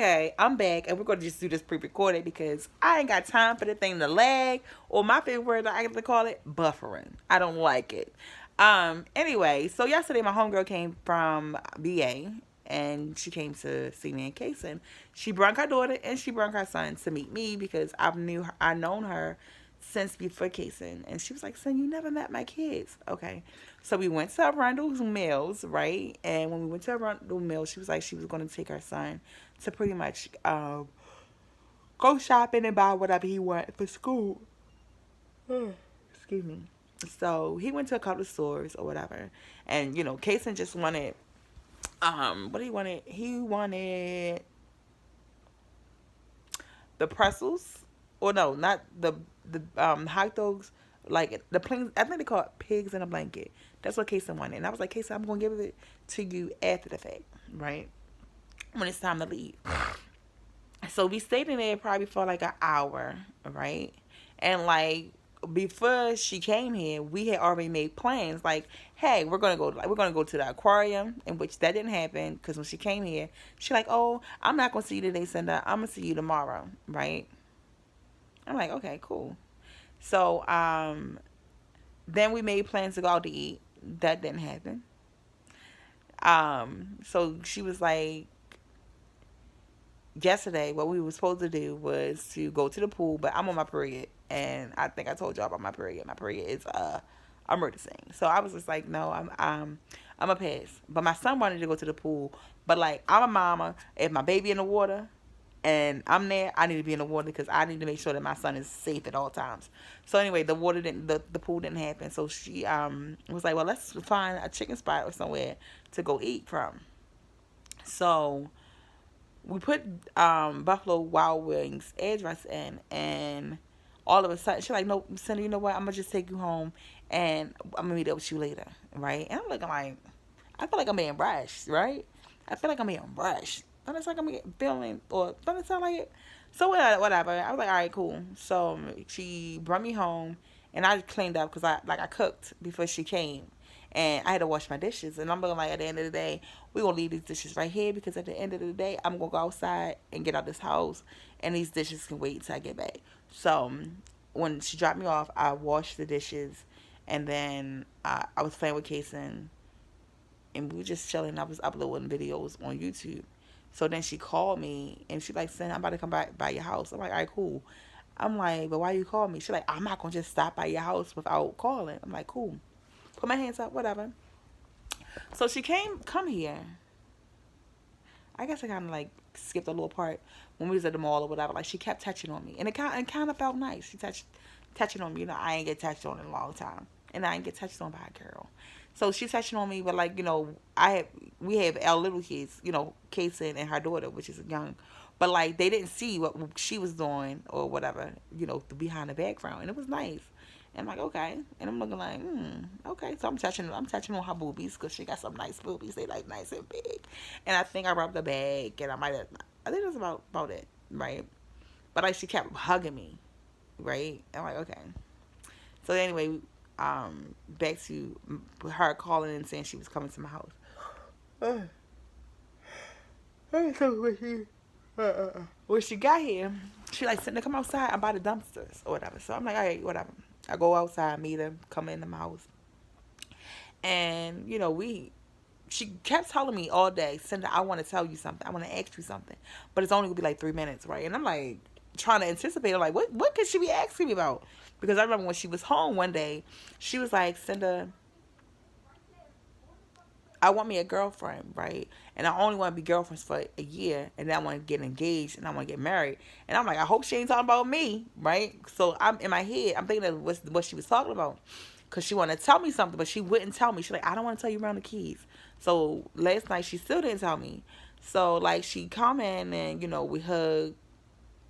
Okay, I'm back, and we're gonna just do this pre-recorded because I ain't got time for the thing to lag, or my favorite word I like to call it, buffering. I don't like it. Anyway, so yesterday my homegirl came from BA, and she came to see me in Kaysen. She brought her daughter and she brought her son to meet me because I known her since before Kaysen, and she was like, "Son, you never met my kids." Okay, so we went to Arundel's Mills, right? And when we went to Arundel Mills, she was like, she was going to take her son to pretty much go shopping and buy whatever he wanted for school. Excuse me. So he went to a couple of stores or whatever, and Kason just wanted what he wanted. He wanted the pretzels, or no, not the hot dogs, like the plain. I think they call it pigs in a blanket. That's what Kason wanted, and I was like, Kason, I'm gonna give it to you after the fact, right? When it's time to leave. So we stayed in there probably for like an hour, right? And like before she came here, we had already made plans. Like, hey, we're gonna go to the aquarium, in which that didn't happen because when she came here, she like, oh, I'm not gonna see you today, Cinda. I'm gonna see you tomorrow, right? I'm like, okay, cool. So then we made plans to go out to eat. That didn't happen. So she was like, yesterday what we were supposed to do was to go to the pool, but I'm on my period, and I think I told y'all about my period. My period is emergency. So I was just like, no, I'm a pass. But my son wanted to go to the pool, but like I'm a mama. If my baby in the water and I'm there, I need to be in the water because I need to make sure that my son is safe at all times. So anyway, the pool didn't happen. So she was like, well, let's find a chicken spot or somewhere to go eat from. So we put Buffalo Wild Wings address in, and all of a sudden she's like, "No, Cindy, you know what? I'm gonna just take you home, and I'm gonna meet up with you later, right?" And I'm looking like, I feel like I'm being rushed, right? I feel like I'm being rushed. Don't it sound like I'm feeling, or don't it sound like it? So whatever. I was like, all right, cool. So she brought me home, and I cleaned up because I cooked before she came, and I had to wash my dishes. And I'm looking like, at the end of the day, we're gonna leave these dishes right here because at the end of the day, I'm gonna go outside and get out this house, and these dishes can wait till I get back. So when she dropped me off, I washed the dishes, and then I was playing with Kason, and we were just chilling. I was uploading videos on YouTube. So then she called me, and she like, "Son, I'm about to come by your house." I'm like, "All right, cool." I'm like, "But why you call me?" She's like, "I'm not gonna just stop by your house without calling." I'm like, "Cool." Put my hands up, whatever. So she come here. I guess I kind of like skipped a little part when we was at the mall or whatever. Like she kept touching on me, and it kind of felt nice. She touching on me. I ain't get touched on in a long time, and I ain't get touched on by a girl. So she's touching on me, but like we have our little kids, Kason and her daughter, which is young, but like they didn't see what she was doing or whatever, behind the background, and it was nice. And I'm like, okay, and I'm looking like, okay. So I'm touching on her boobies because she got some nice boobies. They like nice and big, and I think I rubbed the bag, and I think that's about it, right? But like she kept hugging me, right? I'm like, okay. So anyway, back to her calling and saying she was coming to my house. When she got here, she like sitting to come outside. I'm by the dumpsters or whatever. So I'm like, all right, whatever. I go outside, meet her, come into my house, and she kept telling me all day, Cinda, I want to tell you something. I want to ask you something, but it's only gonna be like 3 minutes, right? And I'm like trying to anticipate. I'm like, what could she be asking me about? Because I remember when she was home one day, she was like, Cinda, I want me a girlfriend, right? And I only want to be girlfriends for a year, and then I want to get engaged and I want to get married. And I'm like, I hope she ain't talking about me, right? So I'm in my head, I'm thinking of what she was talking about, because she wanted to tell me something, but she wouldn't tell me. She's like, I don't want to tell you around the keys. So last night she still didn't tell me. So like she come in and we hugged,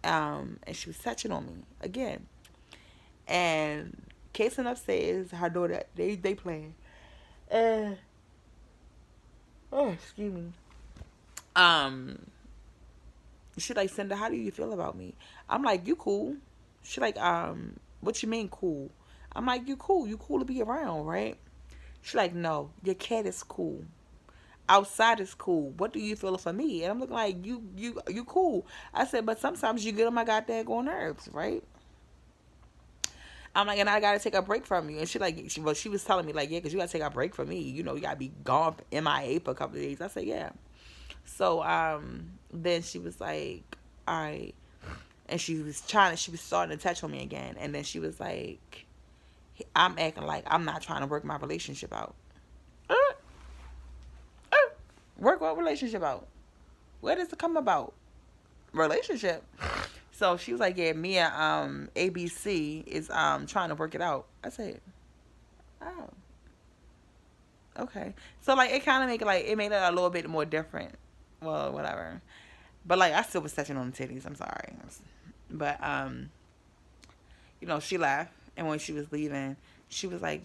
and she was touching on me again. And Kason upstairs, her daughter, they playing. And oh, excuse me. Um, she like, Cinda, how do you feel about me? I'm like, you cool. She like, what you mean cool? I'm like, you cool. You cool to be around, right? She like, no, your cat is cool. outside is cool. What do you feel for me? And I'm looking like, you cool. I said, but sometimes you get on my goddamn nerves, right? I'm like, and I gotta take a break from you. And she was telling me like, yeah, because you gotta take a break from me. You know, you gotta be gone MIA for a couple of days. I said, yeah. So then she was like, all right, and she was starting to touch on me again, and then she was like, I'm acting like I'm not trying to work my relationship out. Uh, uh, Work what relationship out? Where does it come about? Relationship. So she was like, yeah, me and ABC is trying to work it out. I said, oh, okay. So like it kind of made it a little bit more different. Well, whatever. But like I still was touching on the titties. I'm sorry. But she laughed, and when she was leaving, she was like,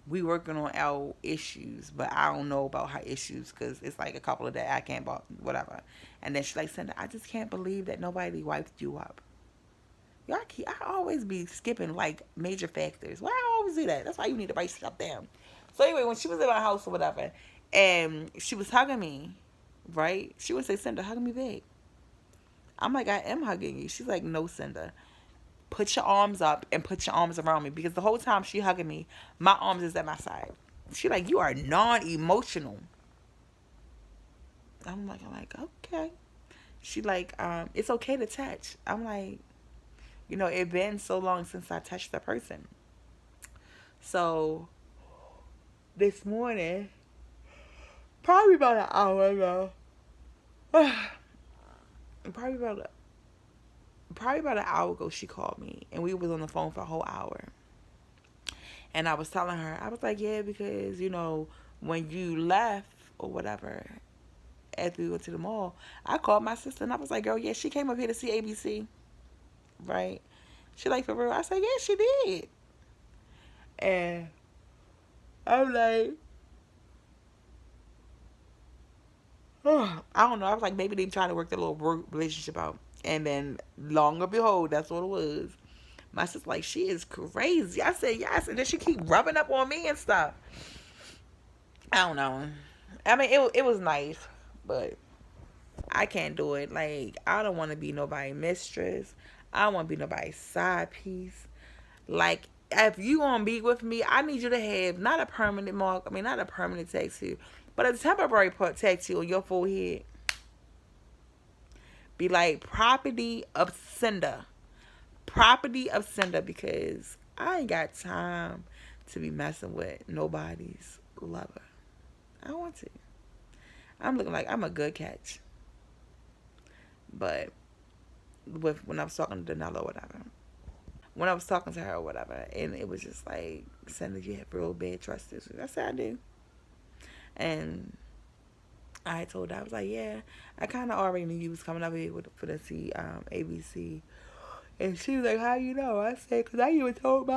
we working on our issues, but I don't know about her issues because it's like a couple of that I can't, whatever. And then she's like, Cinda, I just can't believe that nobody wiped you up. I always be skipping like major factors. Why I always do that? That's why you need to write stuff down. So anyway, when she was in my house or whatever, and she was hugging me, right? She would say, Cinda, hug me back. I'm like, I am hugging you. She's like, no, Cinda. Put your arms up and put your arms around me. Because the whole time she hugging me, my arms is at my side. She like, you are non-emotional. I'm like, okay. She like, it's okay to touch. I'm like, it been so long since I touched a person. So this morning, probably about an hour ago, probably about an hour ago, she called me and we was on the phone for a whole hour. And I was telling her, I was like, yeah, because when you left or whatever, after we went to the mall, I called my sister and I was like, girl, yeah, she came up here to see ABC, right? She like, for real? I said, yeah, she did. And I'm like, oh, I don't know. I was like, maybe they trying to work their little relationship out. And then, long and behold, that's what it was. My sister like, she is crazy. I said, yes. And then she keep rubbing up on me and stuff. I don't know. I mean, it was nice, but I can't do it. Like, I don't want to be nobody's mistress. I don't want to be nobody's side piece. Like, if you gonna be with me, I need you to have not a permanent mark. I mean, not a permanent tattoo, but a temporary tattoo on your forehead. Be like property of Cinda. Property of Cinda, because I ain't got time to be messing with nobody's lover. I don't want to. I'm looking like I'm a good catch. But when I was talking to Danella or whatever. When I was talking to her or whatever, and it was just like, Cinda, you have real bad trust issues. I said I do. And I told her, I was like, yeah, I kind of already knew you was coming up here for the see ABC. And she was like, how you know? I said, because I even told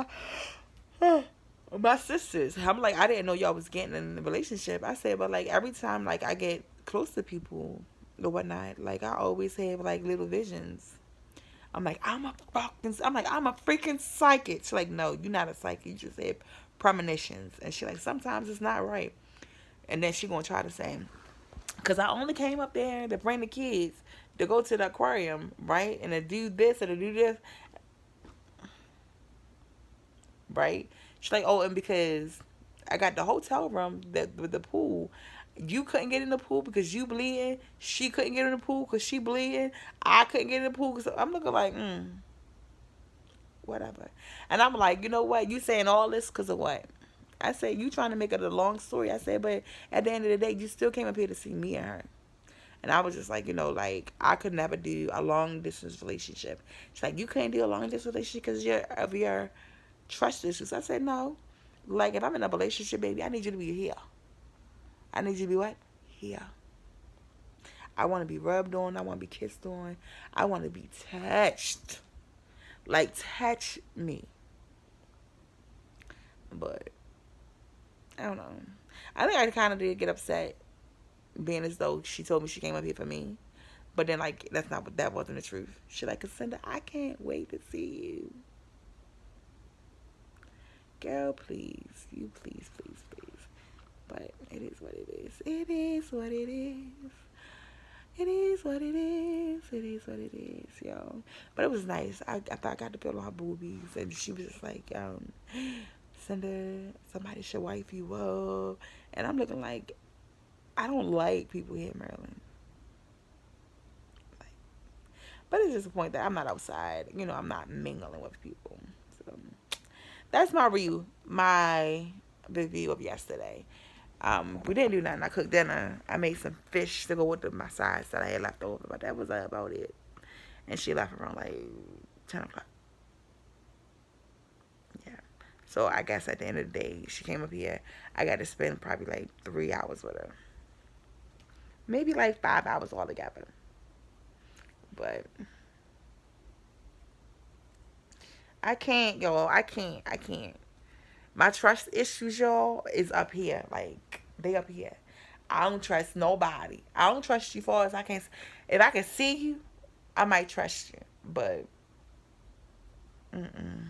my sisters. I'm like, I didn't know y'all was getting in a relationship. I said, but like every time like I get close to people or whatnot, like I always have like little visions. I'm like, I'm a freaking psychic. She's like, no, you're not a psychic. You just have premonitions. And she like, sometimes it's not right. And then she gonna try to say, because I only came up there to bring the kids to go to the aquarium, right? And to do this and to do this. Right? She's like, oh, and because I got the hotel room with the pool. You couldn't get in the pool because you bleeding. She couldn't get in the pool because she bleeding. I couldn't get in the pool because I'm looking like, whatever. And I'm like, you know what? You saying all this because of what? I said, you trying to make it a long story. I said, but at the end of the day, you still came up here to see me and her. And I was just like, like, I could never do a long distance relationship. She's like, you can't do a long distance relationship because of your trust issues. I said, no. Like, if I'm in a relationship, baby, I need you to be here. I need you to be what? Here. I want to be rubbed on. I want to be kissed on. I want to be touched. Like, touch me. But I don't know. I think I kind of did get upset, being as though she told me she came up here for me. But then, like, that wasn't the truth. She like, Cassandra, I can't wait to see you. Girl, please. You please, please, please. But it is what it is. It is what it is. It is what it is. It is what it is, yo. But it was nice. I thought I got to feel on her boobies, and she was just like, Cinder, somebody should wife you up. And I'm looking like, I don't like people here in Maryland. Like, but it's just the point that I'm not outside. You know, I'm not mingling with people. So that's my review of yesterday. We didn't do nothing. I cooked dinner. I made some fish to go with my sides that I had left over, but that was about it. And she left around like 10 o'clock. Yeah. So I guess at the end of the day, she came up here. I got to spend probably like 3 hours with her. Maybe like 5 hours altogether. But I can't, y'all. I can't. I can't. My trust issues, y'all, is up here. Like, they up here. I don't trust nobody. I don't trust you far as I can. If I can see you, I might trust you. But, mm-mm.